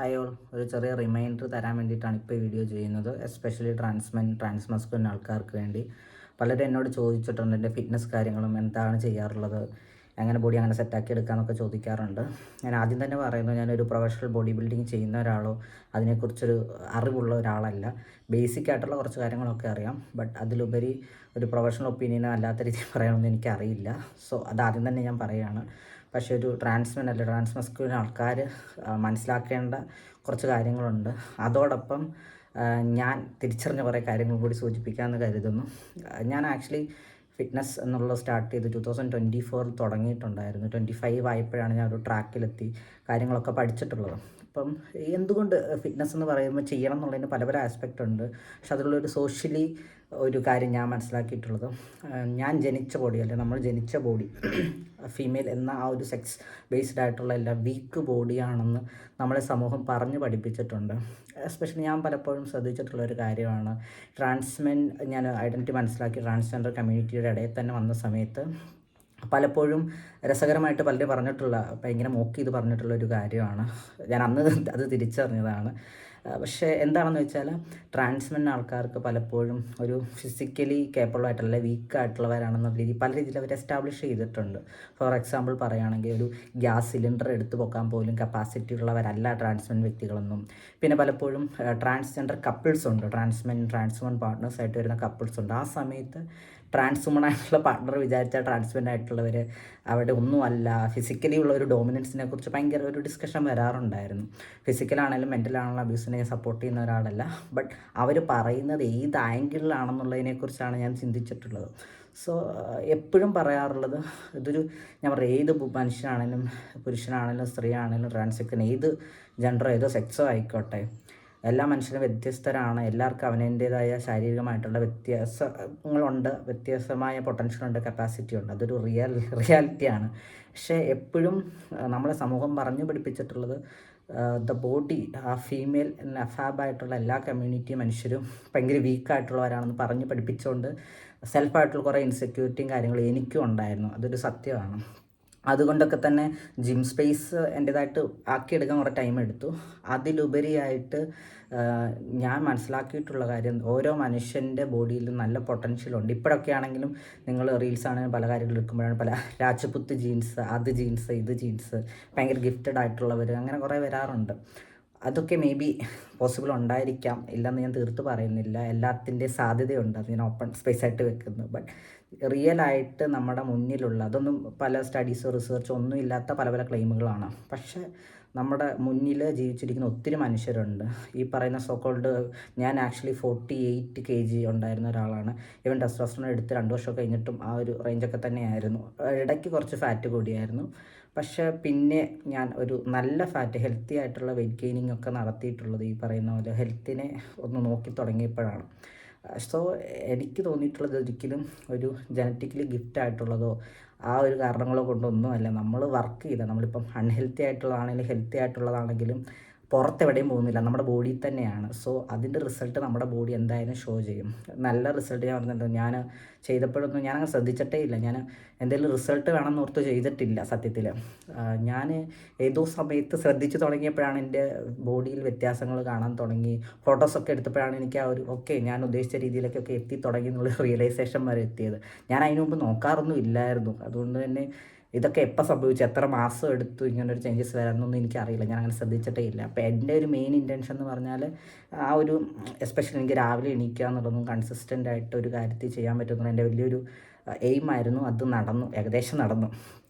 Hi all, ഒരു ചെറിയ reminder തരാൻ വേണ്ടിയിട്ടാണ് ഇപ്പോൾ ഈ വീഡിയോ ചെയ്യുന്നത്. എസ്പെഷ്യലി ട്രാൻസ്മസ്കുലിൻ ആൾക്കാർക്ക് വേണ്ടി. പലരും എന്നോട് ചോദിച്ചിട്ടുണ്ട് എൻ്റെ ഫിറ്റ്നസ് കാര്യങ്ങളും എന്താണ് ചെയ്യാറുള്ളത്, എങ്ങനെ ബോഡി അങ്ങനെ സെറ്റാക്കി എടുക്കാമെന്നൊക്കെ ചോദിക്കാറുണ്ട്. ഞാൻ ആദ്യം തന്നെ പറയുന്നത്, ഞാനൊരു പ്രൊഫഷണൽ ബോഡി ബിൽഡിങ് ചെയ്യുന്ന ഒരാളോ അതിനെക്കുറിച്ചൊരു അറിവുള്ള ഒരാളല്ല. ബേസിക് ആയിട്ടുള്ള കുറച്ച് കാര്യങ്ങളൊക്കെ അറിയാം, ബട്ട് അതിലുപരി ഒരു പ്രൊഫഷണൽ ഒപ്പീനിയനോ അല്ലാത്ത രീതിയിൽ പറയാനൊന്നും എനിക്കറിയില്ല. സോ അതാദ്യം തന്നെ ഞാൻ പറയുകയാണ്. പക്ഷേ ഒരു ട്രാൻസ്മസ്കുലിൻ ആൾക്കാർ മനസ്സിലാക്കേണ്ട കുറച്ച് കാര്യങ്ങളുണ്ട്. അതോടൊപ്പം ഞാൻ തിരിച്ചറിഞ്ഞ കുറേ കാര്യങ്ങൾ കൂടി സൂചിപ്പിക്കാമെന്ന് കരുതുന്നു. ഞാൻ ആക്ച്വലി ഫിറ്റ്നസ് എന്നുള്ളത് സ്റ്റാർട്ട് ചെയ്ത് 2024 തുടങ്ങിയിട്ടുണ്ടായിരുന്നു. 25 ആയപ്പോഴാണ് ഞാൻ ഒരു ട്രാക്കിലെത്തി കാര്യങ്ങളൊക്കെ പഠിച്ചിട്ടുള്ളത്. അപ്പം എന്തുകൊണ്ട് ഫിറ്റ്നസ് എന്ന് പറയുമ്പോൾ ചെയ്യണം എന്നുള്ളതിന് പല പല ആസ്പെക്റ്റ് ഉണ്ട്. പക്ഷെ അതിലുള്ളൊരു സോഷ്യലി ഒരു കാര്യം ഞാൻ മനസ്സിലാക്കിയിട്ടുള്ളത്, ഞാൻ ജനിച്ച ബോഡി അല്ലെങ്കിൽ നമ്മൾ ജനിച്ച ബോഡി ഫീമെയിൽ എന്ന ആ ഒരു സെക്സ് ബേസ്ഡ് ആയിട്ടുള്ള എല്ലാ വീക്ക് ബോഡിയാണെന്ന് നമ്മളെ സമൂഹം പറഞ്ഞു പഠിപ്പിച്ചിട്ടുണ്ട്. എസ്പെഷ്യലി ഞാൻ പലപ്പോഴും ശ്രദ്ധിച്ചിട്ടുള്ളൊരു കാര്യമാണ്, ഞാൻ ഐഡൻറ്റിറ്റി മനസ്സിലാക്കി ട്രാൻസ്ജെൻഡർ കമ്മ്യൂണിറ്റിയുടെ ഇടയിൽ തന്നെ വന്ന സമയത്ത് പലപ്പോഴും രസകരമായിട്ട് പലരും പറഞ്ഞിട്ടുള്ള, ഭയങ്കര മോക്ക് ചെയ്ത് പറഞ്ഞിട്ടുള്ള ഒരു കാര്യമാണ്. ഞാൻ അന്ന് അത് തിരിച്ചറിഞ്ഞതാണ്. പക്ഷേ എന്താണെന്ന് വെച്ചാൽ, ട്രാൻസ്മെൻ ആൾക്കാർക്ക് പലപ്പോഴും ഒരു ഫിസിക്കലി കേപ്പബിൾ ആയിട്ടുള്ള വീക്കായിട്ടുള്ളവരാണെന്നുള്ള രീതി പല രീതിയിൽ അവർ എസ്റ്റാബ്ലിഷ് ചെയ്തിട്ടുണ്ട്. ഫോർ എക്സാമ്പിൾ പറയുകയാണെങ്കിൽ, ഒരു ഗ്യാസ് സിലിണ്ടർ എടുത്തു പൊക്കാൻ പോലും കപ്പാസിറ്റി ഉള്ളവരല്ല ട്രാൻസ്മെൻ വ്യക്തികളെന്നും. പിന്നെ പലപ്പോഴും ട്രാൻസ്ജെൻഡർ കപ്പിൾസ് ഉണ്ട്, ട്രാൻസ്വുമൺ പാർട്ട്നേഴ്സായിട്ട് വരുന്ന കപ്പിൾസ് ഉണ്ട്. ആ സമയത്ത് ട്രാൻസ്വുമൺ ആയിട്ടുള്ള പാർട്ട്ണർ വിചാരിച്ചാൽ ട്രാൻസ്മെൻ ആയിട്ടുള്ളവർ അവിടെ ഒന്നുമല്ല. ഫിസിക്കലി ഉള്ള ഒരു ഡോമിനൻസിനെ കുറിച്ച് ഭയങ്കര ഒരു ഡിസ്കഷൻ വരാറുണ്ടായിരുന്നു. ഫിസിക്കലാണെങ്കിലും മെൻ്റലാണെങ്കിലും അബ്യൂസിനെ സപ്പോർട്ട് ചെയ്യുന്ന ഒരാളല്ല, ബട്ട് അവർ പറയുന്നത് ഏത് ആംഗിളിലാണെന്നുള്ളതിനെക്കുറിച്ചാണ് ഞാൻ ചിന്തിച്ചിട്ടുള്ളത്. സോ എപ്പോഴും പറയാറുള്ളത്, ഞാൻ പറയുക, ഏത് മനുഷ്യനാണെങ്കിലും പുരുഷനാണെങ്കിലും സ്ത്രീ ആണെങ്കിലും ട്രാൻസ്ജെൻഡർ ഏത് ജെൻഡറോ ഏതോ സെക്സോ ആയിക്കോട്ടെ, എല്ലാ മനുഷ്യരും വ്യത്യസ്തരാണ്. എല്ലാവർക്കും അവനേൻ്റേതായ ശാരീരികമായിട്ടുള്ള വ്യത്യാസങ്ങളുണ്ട്, വ്യത്യസ്തമായ പൊട്ടൻഷ്യലുണ്ട്, കപ്പാസിറ്റി ഉണ്ട്. അതൊരു റിയാലിറ്റിയാണ്. പക്ഷേ എപ്പോഴും നമ്മളെ സമൂഹം പറഞ്ഞു പഠിപ്പിച്ചിട്ടുള്ളത്, ദ ബോഡി, ആ ഫീമെയിൽ അഫാബായിട്ടുള്ള എല്ലാ കമ്മ്യൂണിറ്റി മനുഷ്യരും ഭയങ്കര വീക്കായിട്ടുള്ളവരാണെന്ന് പറഞ്ഞ് പഠിപ്പിച്ചുകൊണ്ട് സെൽഫായിട്ടുള്ള കുറേ ഇൻസെക്യൂരിറ്റിയും കാര്യങ്ങളും എനിക്കും ഉണ്ടായിരുന്നു. അതൊരു സത്യമാണ്. അതുകൊണ്ടൊക്കെ തന്നെ ജിം സ്പേസ് എൻ്റേതായിട്ട് ആക്കിയെടുക്കാൻ കുറേ ടൈം എടുത്തു. അതിലുപരിയായിട്ട് ഞാൻ മനസ്സിലാക്കിയിട്ടുള്ള കാര്യം, ഓരോ മനുഷ്യൻ്റെ ബോഡിയിലും നല്ല പൊട്ടൻഷ്യലുണ്ട്. ഇപ്പോഴൊക്കെ ആണെങ്കിലും നിങ്ങൾ റീൽസ് ആണെങ്കിലും പല കാര്യങ്ങൾ എടുക്കുമ്പോഴാണ് പല രാജപുത്ത് ജീൻസ്, അത് ജീൻസ്, ഇത് ജീൻസ്, ഭയങ്കര ഗിഫ്റ്റഡ് ആയിട്ടുള്ളവർ, അങ്ങനെ കുറേ വരാറുണ്ട്. അതൊക്കെ മേ ബി പോസിബിൾ ഉണ്ടായിരിക്കാം, ഇല്ലെന്ന് ഞാൻ തീർത്ത് പറയുന്നില്ല. എല്ലാത്തിൻ്റെ സാധ്യതയുണ്ട്, അത് ഞാൻ ഓപ്പൺ സ്പേസ് ആയിട്ട് വെക്കുന്നു. ബട്ട് റിയലായിട്ട് നമ്മുടെ മുന്നിലുള്ള, അതൊന്നും പല സ്റ്റഡീസോ റിസർച്ചോ ഒന്നും ഇല്ലാത്ത പല പല ക്ലെയിമുകളാണ്. പക്ഷേ നമ്മുടെ മുന്നിൽ ജീവിച്ചിരിക്കുന്ന ഒത്തിരി മനുഷ്യരുണ്ട്. ഈ പറയുന്ന സോക്കോൾഡ്, ഞാൻ ആക്ച്വലി 48 kg ഉണ്ടായിരുന്ന ഒരാളാണ്. ഈവൻ ടെസ്റ്റോസ്റ്ററോൺ എടുത്ത് 2 വർഷം കഴിഞ്ഞിട്ടും ആ ഒരു റേഞ്ചൊക്കെ തന്നെയായിരുന്നു. ഇടയ്ക്ക് കുറച്ച് ഫാറ്റ് കൂടിയായിരുന്നു. പക്ഷേ പിന്നെ ഞാൻ ഒരു നല്ല ഫാറ്റ്, ഹെൽത്തി ആയിട്ടുള്ള വെയിറ്റ് ഗെയിനിങ് ഒക്കെ നടത്തിയിട്ടുള്ളത് ഈ പറയുന്ന പോലെ ഹെൽത്തിനെ ഒന്ന് നോക്കി തുടങ്ങിയപ്പോഴാണ്. സോ എനിക്ക് തോന്നിയിട്ടുള്ളത്, ഒരിക്കലും ഒരു ജനറ്റിക്കലി ഗിഫ്റ്റ് ആയിട്ടുള്ളതോ ആ ഒരു കാരണങ്ങളോ കൊണ്ടൊന്നുമല്ല. നമ്മൾ വർക്ക് ചെയ്താൽ, നമ്മളിപ്പം അൺഹെൽത്തി ആയിട്ടുള്ളതാണെങ്കിലും ഹെൽത്തി ആയിട്ടുള്ളതാണെങ്കിലും പുറത്തെവിടെയും പോകുന്നില്ല, നമ്മുടെ ബോഡിയിൽ തന്നെയാണ്. സോ അതിൻ്റെ റിസൾട്ട് നമ്മുടെ ബോഡി എന്തായാലും ഷോ ചെയ്യും. നല്ല റിസൾട്ട് ഞാൻ പറഞ്ഞിട്ടുണ്ട്. ഞാൻ ചെയ്തപ്പോഴൊന്നും ഞാനങ്ങ് ശ്രദ്ധിച്ചിട്ടേ ഇല്ല. ഞാൻ എന്തെങ്കിലും റിസൾട്ട് വേണമെന്ന് ഓർത്ത് ചെയ്തിട്ടില്ല സത്യത്തിൽ. ഞാൻ ഏതോ സമയത്ത് ശ്രദ്ധിച്ച് തുടങ്ങിയപ്പോഴാണ് എൻ്റെ ബോഡിയിൽ വ്യത്യാസങ്ങൾ കാണാൻ തുടങ്ങി. ഫോട്ടോസൊക്കെ എടുത്തപ്പോഴാണ് എനിക്ക് ആ ഒരു ഞാൻ ഉദ്ദേശിച്ച രീതിയിലേക്കൊക്കെ എത്തി തുടങ്ങി എന്നുള്ള റിയലൈസേഷൻ വരെ എത്തിയത്. ഞാൻ അതിന് മുമ്പ് നോക്കാറൊന്നും ഇല്ലായിരുന്നു. അതുകൊണ്ട് തന്നെ ഇതൊക്കെ എപ്പോൾ സംഭവിച്ചു, എത്ര മാസം എടുത്തു ഇങ്ങനൊരു ചേഞ്ചസ് വരാമെന്നൊന്നും എനിക്കറിയില്ല. ഞാൻ അങ്ങനെ ശ്രദ്ധിച്ചിട്ടേ ഇല്ല. അപ്പോൾ എൻ്റെ ഒരു മെയിൻ ഇൻറ്റൻഷൻ എന്ന് പറഞ്ഞാൽ, ആ ഒരു എസ്പെഷ്യലി എനിക്ക് രാവിലെ എണീക്കുക എന്നുള്ളതും കൺസിസ്റ്റൻ്റ് ആയിട്ട് ഒരു കാര്യത്തിൽ ചെയ്യാൻ പറ്റുന്നത് എൻ്റെ വലിയൊരു എയിമായിരുന്നു. അത് നടന്നു, ഏകദേശം നടന്നു.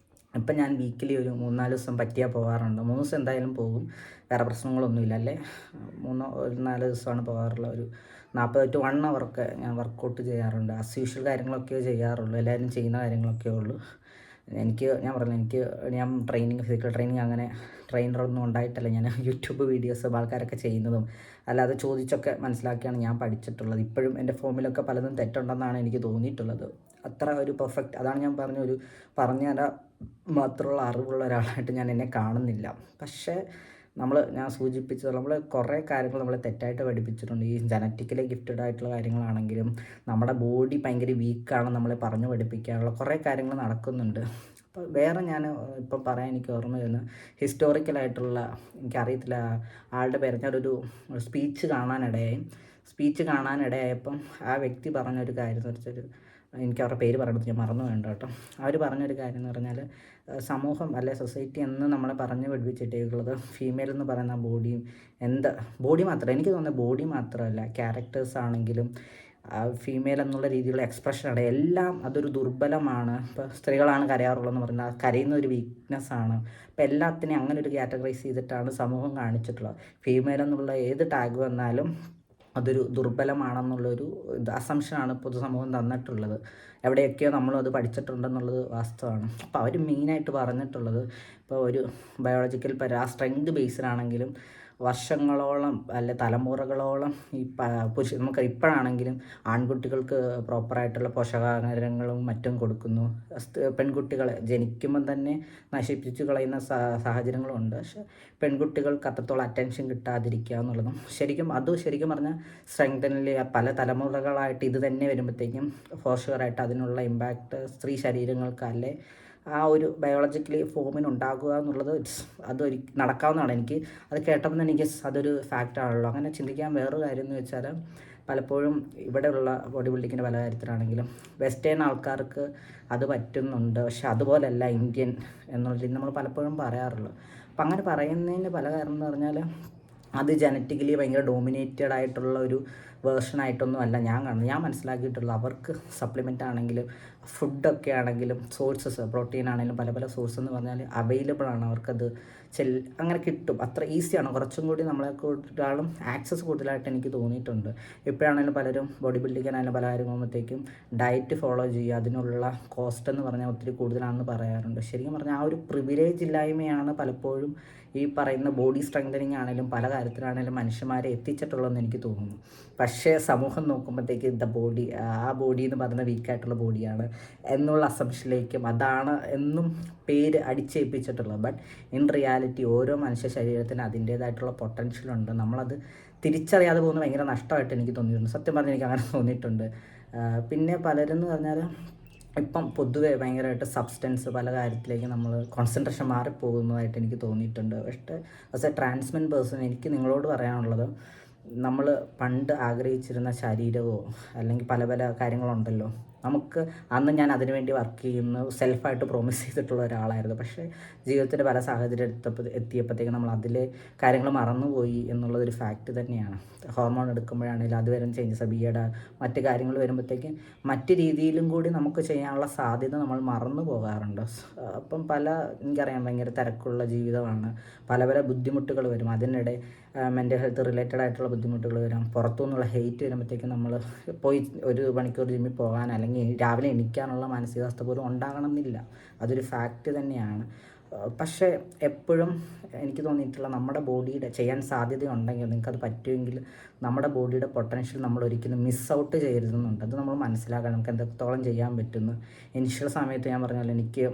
ഇപ്പം ഞാൻ വീക്കിലി ഒരു 3-4 ദിവസം പറ്റിയാൽ പോകാറുണ്ട്. 3 ദിവസം എന്തായാലും പോകും, വേറെ പ്രശ്നങ്ങളൊന്നുമില്ല. അല്ലേ 3-4 ദിവസമാണ് പോകാറുള്ളത്. ഒരു 40 to 1 hour ഞാൻ വർക്കൗട്ട് ചെയ്യാറുണ്ട്. ആസ് യൂഷ്വൽ കാര്യങ്ങളൊക്കെ ചെയ്യാറുള്ളൂ, എല്ലാവരും ചെയ്യുന്ന കാര്യങ്ങളൊക്കെ ഉള്ളൂ. ഞാൻ ഫിസിക്കൽ ട്രെയിനിങ് അങ്ങനെ ട്രെയിനറൊന്നും ഉണ്ടായിട്ടല്ല. ഞാൻ യൂട്യൂബ് വീഡിയോസും ആൾക്കാരൊക്കെ ചെയ്യുന്നതും അല്ലാതെ ചോദിച്ചൊക്കെ മനസ്സിലാക്കിയാണ് ഞാൻ പഠിച്ചിട്ടുള്ളത്. ഇപ്പോഴും എൻ്റെ ഫോമിലൊക്കെ പലതും തെറ്റുണ്ടെന്നാണ് എനിക്ക് തോന്നിയിട്ടുള്ളത്. അത്ര ഒരു പെർഫെക്റ്റ്, അതാണ് ഞാൻ പറഞ്ഞുതരാൻ മാത്രമുള്ള അറിവുള്ള ഒരാളായിട്ട് ഞാൻ എന്നെ കാണുന്നില്ല. പക്ഷേ ഞാൻ സൂചിപ്പിച്ചത്, നമ്മൾ കുറേ കാര്യങ്ങൾ നമ്മളെ തെറ്റായിട്ട് പഠിപ്പിച്ചിട്ടുണ്ട്. ഈ ജനറ്റിക്കലി ഗിഫ്റ്റഡ് ആയിട്ടുള്ള കാര്യങ്ങളാണെങ്കിലും നമ്മുടെ ബോഡി ഭയങ്കര വീക്കാണ് നമ്മളെ പറഞ്ഞു പഠിപ്പിക്കാനുള്ള കുറേ കാര്യങ്ങൾ നടക്കുന്നുണ്ട്. അപ്പോൾ വേറെ ഞാൻ ഇപ്പം പറയാൻ എനിക്ക് ഓർമ്മ വരുന്നത് ഹിസ്റ്റോറിക്കലായിട്ടുള്ള, എനിക്കറിയത്തില്ല ആളുടെ പേര്, ഞാനൊരു സ്പീച്ച് കാണാനിടയായപ്പം ആ വ്യക്തി പറഞ്ഞൊരു കാര്യം എന്ന് വെച്ചാൽ, എനിക്ക് അവരുടെ പേര് പറയുന്നത് ഞാൻ മറന്നു വേണ്ട കേട്ടോ. അവർ പറഞ്ഞൊരു കാര്യം എന്ന് പറഞ്ഞാൽ, സമൂഹം അല്ലെ സൊസൈറ്റി എന്ന് നമ്മളെ പറഞ്ഞ് പഠിപ്പിച്ചിട്ടേക്കുള്ളത് ഫീമെയിൽ എന്ന് പറയുന്ന ബോഡിയും, ബോഡി മാത്രമല്ല, എനിക്ക് തോന്നുന്നത് ബോഡി മാത്രമല്ല, ക്യാരക്ടേഴ്സ് ആണെങ്കിലും ഫീമെയിൽ എന്നുള്ള രീതിയിലുള്ള എക്സ്പ്രഷനാണ് എല്ലാം, അതൊരു ദുർബലമാണ്. ഇപ്പോൾ സ്ത്രീകളാണ് കരയാറുള്ളതെന്ന് പറഞ്ഞാൽ കരയുന്ന ഒരു വീക്ക്നെസ്സാണ്. അപ്പോൾ എല്ലാത്തിനെയും അങ്ങനെ ഒരു കാറ്റഗറൈസ് ചെയ്തിട്ടാണ് സമൂഹം കാണിച്ചിട്ടുള്ളത്. ഫീമെയിൽ എന്നുള്ള ഏത് ടാഗ് വന്നാലും അതൊരു ദുർബലമാണെന്നുള്ളൊരു അസംഷനാണ് പൊതുസമൂഹം തന്നിട്ടുള്ളത്. എവിടെയൊക്കെയോ നമ്മളും അത് പഠിച്ചിട്ടുണ്ടെന്നുള്ളത് വാസ്തവമാണ്. അപ്പോൾ അവർ മെയിനായിട്ട് പറഞ്ഞിട്ടുള്ളത്, ഇപ്പോൾ ഒരു ബയോളജിക്കൽ ആ സ്ട്രെങ്ത് ബേസിലാണെങ്കിലും വർഷങ്ങളോളം അല്ലെ തലമുറകളോളം ഈ നമുക്ക് ഇപ്പോഴാണെങ്കിലും ആൺകുട്ടികൾക്ക് പ്രോപ്പറായിട്ടുള്ള പോഷകാഹാരങ്ങളും മറ്റും കൊടുക്കുന്നു. പെൺകുട്ടികളെ ജനിക്കുമ്പം തന്നെ നശിപ്പിച്ച് കളയുന്ന സാഹചര്യങ്ങളുണ്ട്. പക്ഷേ പെൺകുട്ടികൾക്ക് അത്രത്തോളം അറ്റൻഷൻ കിട്ടാതിരിക്കുക എന്നുള്ളതും ശരിക്കും പറഞ്ഞാൽ സ്ട്രെങ്തനിൽ പല തലമുറകളായിട്ട് ഇത് തന്നെ വരുമ്പോഴത്തേക്കും ഫോർ ഷുവറായിട്ട് അതിനുള്ള ഇമ്പാക്റ്റ് സ്ത്രീ ശരീരങ്ങൾക്ക് അല്ലെ ആ ഒരു ബയോളജിക്കലി ഫോമിന് ഉണ്ടാകുക എന്നുള്ളത് നടക്കാവുന്നതാണ്. എനിക്ക് അത് കേട്ടപ്പോൾ തന്നെ എനിക്ക് അതൊരു ഫാക്റ്റാണല്ലോ. അങ്ങനെ ചിന്തിക്കാൻ വേറൊരു കാര്യം എന്ന് വെച്ചാൽ, പലപ്പോഴും ഇവിടെയുള്ള ബോഡി ബിൽഡിങ്ങിൻ്റെ പല കാര്യത്തിലാണെങ്കിലും വെസ്റ്റേൺ ആൾക്കാർക്ക് അത് പറ്റുന്നുണ്ട്, പക്ഷെ അതുപോലെയല്ല ഇന്ത്യൻ എന്നുള്ള രീതി നമ്മൾ പലപ്പോഴും പറയാറുള്ളൂ. അപ്പം അങ്ങനെ പറയുന്നതിന് പല കാരണം എന്ന് പറഞ്ഞാൽ, അത് ജനറ്റിക്കലി ഭയങ്കര ഡോമിനേറ്റഡ് ആയിട്ടുള്ള ഒരു വേർഷനായിട്ടൊന്നും അല്ല ഞാൻ മനസ്സിലാക്കിയിട്ടുള്ളത്. അവർക്ക് സപ്ലിമെൻ്റ് ആണെങ്കിലും ഫുഡൊക്കെ ആണെങ്കിലും സോഴ്സസ്, പ്രോട്ടീൻ ആണെങ്കിലും പല സോഴ്സ് എന്ന് പറഞ്ഞാൽ അവൈലബിൾ ആണ്. അവർക്കത് അങ്ങനെ കിട്ടും, അത്ര ഈസിയാണ്. കുറച്ചും കൂടി നമ്മളെക്കാളും ആക്സസ് കൂടുതലായിട്ട് എനിക്ക് തോന്നിയിട്ടുണ്ട്. ഇപ്പോഴാണെങ്കിലും പലരും ബോഡി ബിൽഡിങ്ങിനായാലും പല കാര്യം പോകുമ്പോഴത്തേക്കും ഡയറ്റ് ഫോളോ ചെയ്യുക, അതിനുള്ള കോസ്റ്റ് എന്ന് പറഞ്ഞാൽ ഒത്തിരി കൂടുതലാണെന്ന് പറയാറുണ്ട്. ശരിക്കും പറഞ്ഞാൽ ആ ഒരു പ്രിവിലേജ് ഇല്ലായ്മയാണ് പലപ്പോഴും ഈ പറയുന്ന ബോഡി സ്ട്രെങ്തനിങ് ആണെങ്കിലും പല കാര്യത്തിലാണെങ്കിലും മനുഷ്യന്മാരെ എത്തിച്ചിട്ടുള്ളതെന്ന് എനിക്ക് തോന്നുന്നു. പക്ഷേ സമൂഹം നോക്കുമ്പോഴത്തേക്ക് ആ ബോഡി എന്ന് പറയുന്ന വീക്കായിട്ടുള്ള ബോഡിയാണ് എന്നുള്ള അസംഷനിലേക്കും അതാണ് എന്നും പേര് അടിച്ചേൽപ്പിച്ചിട്ടുള്ളത്. ബട്ട് ഇൻ റിയാലിറ്റി ഓരോ മനുഷ്യ ശരീരത്തിന് അതിൻ്റേതായിട്ടുള്ള പൊട്ടൻഷ്യലുണ്ട്. നമ്മളത് തിരിച്ചറിയാതെ പോകുന്നത് ഭയങ്കര നഷ്ടമായിട്ട് എനിക്ക് തോന്നിയിട്ടുണ്ട്. സത്യം പറഞ്ഞാൽ എനിക്ക് അങ്ങനെ തോന്നിയിട്ടുണ്ട്. പിന്നെ പലരെന്ന് പറഞ്ഞാൽ ഇപ്പം പൊതുവെ ഭയങ്കരമായിട്ട് സബ്സ്റ്റൻസ് പല കാര്യത്തിലേക്ക് നമ്മൾ കോൺസെൻട്രേഷൻ മാറിപ്പോകുന്നതായിട്ട് എനിക്ക് തോന്നിയിട്ടുണ്ട്. പക്ഷേ ആസ് എ ട്രാൻസ്മെൻ പേഴ്സൺ എനിക്ക് നിങ്ങളോട് പറയാനുള്ളത്, നമ്മൾ പണ്ട് ആഗ്രഹിച്ചിരുന്ന ശരീരമോ അല്ലെങ്കിൽ പല കാര്യങ്ങളുണ്ടല്ലോ, നമുക്ക് അന്ന് ഞാൻ അതിനുവേണ്ടി വർക്ക് ചെയ്യുന്നു, സെൽഫായിട്ട് പ്രോമിസ് ചെയ്തിട്ടുള്ള ഒരാളായിരുന്നു. പക്ഷേ ജീവിതത്തിൻ്റെ പല സാഹചര്യം എത്തിയപ്പോഴത്തേക്കും നമ്മൾ അതിലെ കാര്യങ്ങൾ മറന്നുപോയി എന്നുള്ളതൊരു ഫാക്റ്റ് തന്നെയാണ്. ഹോർമോൺ എടുക്കുമ്പോഴാണെങ്കിലും അത് വരും ചേഞ്ചസ്, ബിയുടെ മറ്റ് കാര്യങ്ങൾ വരുമ്പോഴത്തേക്കും മറ്റ് രീതിയിലും കൂടി നമുക്ക് ചെയ്യാനുള്ള സാധ്യത നമ്മൾ മറന്നു പോകാറുണ്ട്. അപ്പം എനിക്കറിയാം ഭയങ്കര തിരക്കുള്ള ജീവിതമാണ്, പല ബുദ്ധിമുട്ടുകൾ വരും, അതിനിടെ മെൻ്റൽ ഹെൽത്ത് റിലേറ്റഡ് ആയിട്ടുള്ള ബുദ്ധിമുട്ടുകൾ വരാം, പുറത്തുനിന്നുള്ള ഹെയ്റ്റ് വരുമ്പോഴത്തേക്കും നമ്മൾ പോയി 1 മണിക്കൂർ ജിമ്മിൽ പോകാൻ അല്ലെങ്കിൽ രാവിലെ എണീക്കാനുള്ള മാനസികാവസ്ഥ പോലും ഉണ്ടാകണമെന്നില്ല. അതൊരു ഫാക്റ്റ് തന്നെയാണ്. പക്ഷേ എപ്പോഴും എനിക്ക് തോന്നിയിട്ടുള്ള നമ്മുടെ ബോഡിയുടെ ചെയ്യാൻ സാധ്യതയുണ്ടെങ്കിൽ നിങ്ങൾക്കത് പറ്റുമെങ്കിൽ നമ്മുടെ ബോഡിയുടെ പൊട്ടൻഷ്യൽ നമ്മൾ ഒരിക്കലും മിസ് ഔട്ട് ചെയ്യരുതെന്നുണ്ട്. അത് നമ്മൾ മനസ്സിലാക്കണം, നമുക്ക് എന്തൊത്തോളം ചെയ്യാൻ പറ്റുന്നു. ഇനിഷ്യൽ സമയത്ത് ഞാൻ പറഞ്ഞാൽ എനിക്ക്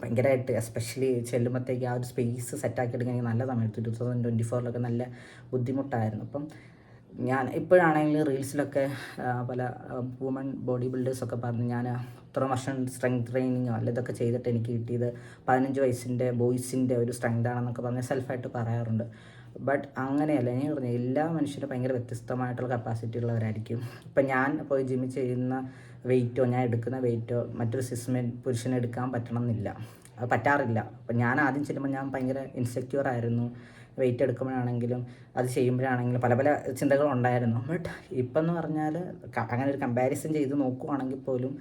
ഭയങ്കരമായിട്ട് എസ്പെഷ്യലി ചെല്ലുമ്പോഴത്തേക്ക് ആ ഒരു സ്പേസ് സെറ്റാക്കി എടുക്കാൻ നല്ല സമയത്ത് 2024 നല്ല ബുദ്ധിമുട്ടായിരുന്നു. അപ്പം ഞാൻ ഇപ്പോഴാണെങ്കിലും റീൽസിലൊക്കെ പല വുമൺ ബോഡി ബിൽഡേഴ്സൊക്കെ പറഞ്ഞ് ഞാൻ ഇത്ര വർഷം സ്ട്രെങ്ത് ട്രെയിനിങ്ങോ അല്ല ഇതൊക്കെ ചെയ്തിട്ട് എനിക്ക് കിട്ടിയത് 15 വയസ്സിൻ്റെ ബോയ്സിൻ്റെ ഒരു സ്ട്രെങ്താണെന്നൊക്കെ പറഞ്ഞ് സെൽഫായിട്ട് പറയാറുണ്ട്. ബട്ട് അങ്ങനെയല്ല. ഞാൻ പറഞ്ഞു എല്ലാ മനുഷ്യരും ഭയങ്കര വ്യത്യസ്തമായിട്ടുള്ള കപ്പാസിറ്റി ഉള്ളവരായിരിക്കും. ഇപ്പം ഞാൻ പോയി ജിമ്മിൽ ചെയ്യുന്ന വെയിറ്റോ ഞാൻ എടുക്കുന്ന വെയിറ്റോ മറ്റൊരു സിസ്മെൻ പുരുഷന് എടുക്കാൻ പറ്റണം എന്നില്ല, അത് പറ്റാറില്ല. അപ്പം ഞാൻ ആദ്യം ചെല്ലുമ്പോൾ ഞാൻ ഭയങ്കര ഇൻസെക്യൂർ ആയിരുന്നു. വെയിറ്റ് എടുക്കുമ്പോഴാണെങ്കിലും അത് ചെയ്യുമ്പോഴാണെങ്കിലും പല ചിന്തകളുണ്ടായിരുന്നു. ബട്ട് ഇപ്പം എന്ന് പറഞ്ഞാൽ അങ്ങനെ ഒരു കമ്പാരിസൺ ചെയ്ത് നോക്കുവാണെങ്കിൽ പോലും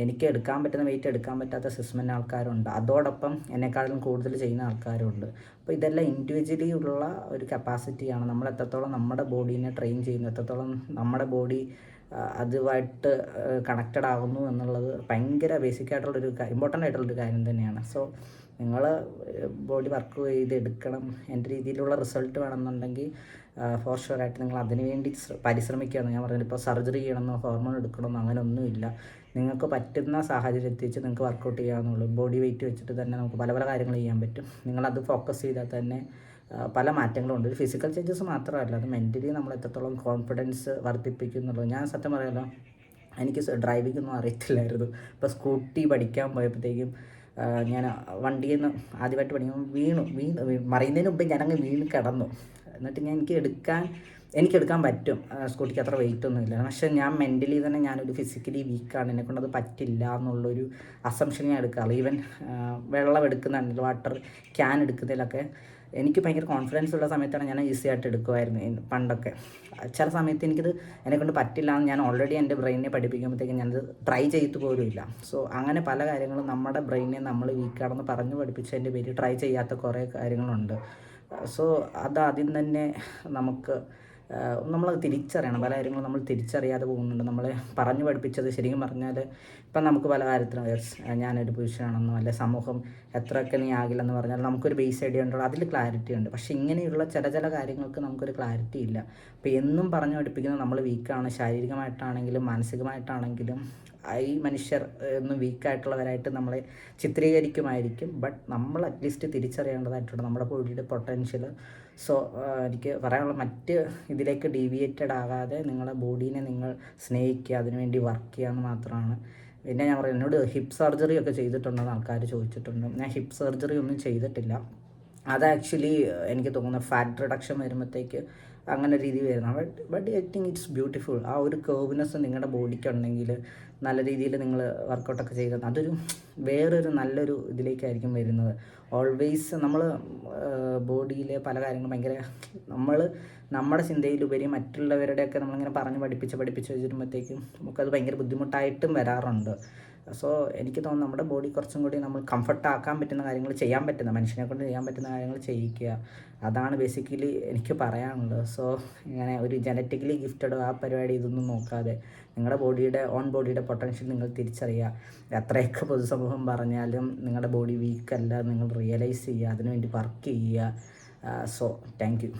എനിക്ക് എടുക്കാൻ പറ്റുന്ന വെയിറ്റ് എടുക്കാൻ പറ്റാത്ത സിസ്മെൻ ആൾക്കാരുണ്ട്, അതോടൊപ്പം എന്നെക്കാളും കൂടുതൽ ചെയ്യുന്ന ആൾക്കാരുണ്ട്. അപ്പോൾ ഇതെല്ലാം ഇൻഡിവിജ്വലി ഉള്ള ഒരു കപ്പാസിറ്റിയാണ്. നമ്മൾ എത്രത്തോളം നമ്മുടെ ബോഡീനെ ട്രെയിൻ ചെയ്യുന്നു, എത്രത്തോളം നമ്മുടെ ബോഡി അതുമായിട്ട് കണക്റ്റഡ് ആകുന്നു എന്നുള്ളത് ഭയങ്കര ബേസിക്കായിട്ടുള്ളൊരു ഇമ്പോർട്ടൻ്റ് ആയിട്ടുള്ളൊരു കാര്യം തന്നെയാണ്. സോ നിങ്ങൾ ബോഡി വർക്ക് ചെയ്തെടുക്കണം. എൻ്റെ രീതിയിലുള്ള റിസൾട്ട് വേണമെന്നുണ്ടെങ്കിൽ ഫോർ ഷുവറായിട്ട് നിങ്ങൾ അതിന് വേണ്ടി പരിശ്രമിക്കുകയെന്ന് ഞാൻ പറഞ്ഞത്. ഇപ്പോൾ സർജറി ചെയ്യണമെന്നോ ഹോർമോൺ എടുക്കണമെന്നോ അങ്ങനെ ഒന്നുമില്ല. നിങ്ങൾക്ക് പറ്റുന്ന സാഹചര്യത്തിൽ വെച്ച് നിങ്ങൾക്ക് വർക്കൗട്ട് ചെയ്യാവുന്നുള്ളൂ. ബോഡി വെയിറ്റ് വെച്ചിട്ട് തന്നെ നമുക്ക് പല കാര്യങ്ങൾ ചെയ്യാൻ പറ്റും. നിങ്ങളത് ഫോക്കസ് ചെയ്താൽ തന്നെ പല മാറ്റങ്ങളും ഉണ്ട്. ഫിസിക്കൽ ചേഞ്ചസ് മാത്രമല്ല, അത് മെൻ്റലി നമ്മൾ എത്രത്തോളം കോൺഫിഡൻസ് വർദ്ധിപ്പിക്കുന്നുള്ളൂ. ഞാൻ സത്യം പറയാമല്ലോ, എനിക്ക് ഡ്രൈവിംഗ് ഒന്നും അറിയത്തില്ലായിരുന്നു. ഇപ്പോൾ സ്കൂട്ടി പഠിക്കാൻ പോയപ്പോഴത്തേക്കും ഞാൻ വണ്ടിയിൽ നിന്ന് ആദ്യമായിട്ട് പഠിക്കുമ്പോൾ മറിയുന്നതിന് മുമ്പേ ഞാനങ്ങ് വീണ് കിടന്നു. എന്നിട്ട് എനിക്കെടുക്കാൻ പറ്റും, സ്കൂട്ടിക്ക് അത്ര വെയിറ്റ് ഒന്നും ഇല്ല. പക്ഷേ ഞാൻ മെൻ്റലി തന്നെ ഞാനൊരു ഫിസിക്കലി വീക്കാണ്, എന്നെക്കൊണ്ടത് പറ്റില്ല എന്നുള്ളൊരു അസംഷൻ ഞാൻ എടുക്കാറില്ല. ഈവൻ വെള്ളം എടുക്കുന്നുണ്ട്, വാട്ടർ ക്യാൻ എടുക്കുന്നതിലൊക്കെ എനിക്ക് ഭയങ്കര കോൺഫിഡൻസ് ഉള്ള സമയത്താണ് ഞാൻ ഈസി ആയിട്ട് എടുക്കുമായിരുന്നു പണ്ടൊക്കെ. ചില സമയത്ത് എന്നെക്കൊണ്ട് പറ്റില്ല എന്ന് ഞാൻ ഓൾറെഡി എൻ്റെ ബ്രെയിനിനെ പഠിപ്പിക്കുമ്പോഴത്തേക്കും ഞാനത് ട്രൈ ചെയ്തിട്ട് പോലും ഇല്ല. സോ അങ്ങനെ പല കാര്യങ്ങളും നമ്മുടെ ബ്രെയിനെ നമ്മൾ വീക്കാണെന്ന് പറഞ്ഞു പഠിപ്പിച്ചതിൻ്റെ പേര് ട്രൈ ചെയ്യാത്ത കുറേ കാര്യങ്ങളുണ്ട്. സോ അത് ആദ്യം തന്നെ നമ്മളത് തിരിച്ചറിയണം. പല കാര്യങ്ങളും നമ്മൾ തിരിച്ചറിയാതെ പോകുന്നുണ്ട്. നമ്മളെ പറഞ്ഞു പഠിപ്പിച്ചത് ശരിക്കും പറഞ്ഞാൽ ഇപ്പം നമുക്ക് പല കാര്യത്തിലും ഞാനൊരു പുരുഷനാണെന്നോ അല്ലെ സമൂഹം എത്രയൊക്കെ നീ ആകില്ലെന്ന് പറഞ്ഞാൽ നമുക്കൊരു ബേസ് ഐഡിയ ഉണ്ടോ, അതിൽ ക്ലാരിറ്റി ഉണ്ട്. പക്ഷേ ഇങ്ങനെയുള്ള ചില കാര്യങ്ങൾക്ക് നമുക്കൊരു ക്ലാരിറ്റി ഇല്ല. അപ്പോൾ എന്നും പറഞ്ഞു പഠിപ്പിക്കുന്നത് നമ്മൾ വീക്കാണ്, ശാരീരികമായിട്ടാണെങ്കിലും മാനസികമായിട്ടാണെങ്കിലും ഈ മനുഷ്യർ ഒന്നും വീക്കായിട്ടുള്ളവരായിട്ട് നമ്മളെ ചിത്രീകരിക്കുമായിരിക്കും. ബട്ട് നമ്മൾ അറ്റ്ലീസ്റ്റ് തിരിച്ചറിയേണ്ടതായിട്ടുണ്ട് നമ്മുടെ ബോഡിയുടെ പൊട്ടൻഷ്യൽ. സോ എനിക്ക് പറയാനുള്ള മറ്റ് ഇതിലേക്ക് ഡീവിയേറ്റഡ് ആകാതെ നിങ്ങളുടെ ബോഡീനെ നിങ്ങൾ സ്നേഹിക്കുക, അതിനുവേണ്ടി വർക്ക് ചെയ്യുക എന്ന് മാത്രമാണ്. പിന്നെ ഞാൻ പറയാം, എന്നോട് ഹിപ്പ് സർജറി ഒക്കെ ചെയ്തിട്ടുണ്ടെന്ന് ആൾക്കാർ ചോദിച്ചിട്ടുണ്ട്. ഞാൻ ഹിപ്പ് സർജറി ഒന്നും ചെയ്തിട്ടില്ല. അത് ആക്ച്വലി എനിക്ക് തോന്നുന്നു ഫാറ്റ് റിഡക്ഷൻ വരുമ്പോഴത്തേക്ക് അങ്ങനെ രീതി വരുന്നത്. But I think it's beautiful. ആ ഒരു കേർവ്നെസ് നിങ്ങളുടെ ബോഡിക്ക് ഉണ്ടെങ്കിൽ നല്ല രീതിയിൽ നിങ്ങൾ വർക്കൗട്ടൊക്കെ ചെയ്ത് അതൊരു വേറൊരു നല്ലൊരു ഇതിലേക്കായിരിക്കും വരുന്നത്. ഓൾവേസ് നമ്മൾ ബോഡിയിലെ പല കാര്യങ്ങളും ഭയങ്കര നമ്മുടെ ചിന്തയിലുപരി മറ്റുള്ളവരുടെയൊക്കെ നമ്മളിങ്ങനെ പറഞ്ഞ് പഠിപ്പിച്ച് വെച്ചിരുമ്പോഴത്തേക്കും നമുക്കത് ഭയങ്കര ബുദ്ധിമുട്ടായിട്ടും വരാറുണ്ട്. സോ എനിക്ക് തോന്നുന്നു നമ്മുടെ ബോഡി കുറച്ചും കൂടി നമ്മൾ കംഫർട്ടാക്കാൻ പറ്റുന്ന കാര്യങ്ങൾ മനുഷ്യനെ കൊണ്ട് ചെയ്യാൻ പറ്റുന്ന കാര്യങ്ങൾ ചെയ്യിക്കുക. അതാണ് ബേസിക്കലി എനിക്ക് പറയാനുള്ളത്. സോ ഇങ്ങനെ ഒരു ജനറ്റിക്കലി ഗിഫ്റ്റഡ് ആ പരിപാടി ഇതൊന്നും നോക്കാതെ നിങ്ങളുടെ ബോഡിയുടെ പൊട്ടൻഷ്യൽ നിങ്ങൾ തിരിച്ചറിയുക. എത്രയൊക്കെ പൊതുസമൂഹം പറഞ്ഞാലും നിങ്ങളുടെ ബോഡി വീക്കല്ല, നിങ്ങൾ റിയലൈസ് ചെയ്യുക, അതിനുവേണ്ടി വർക്ക് ചെയ്യുക. So thank you.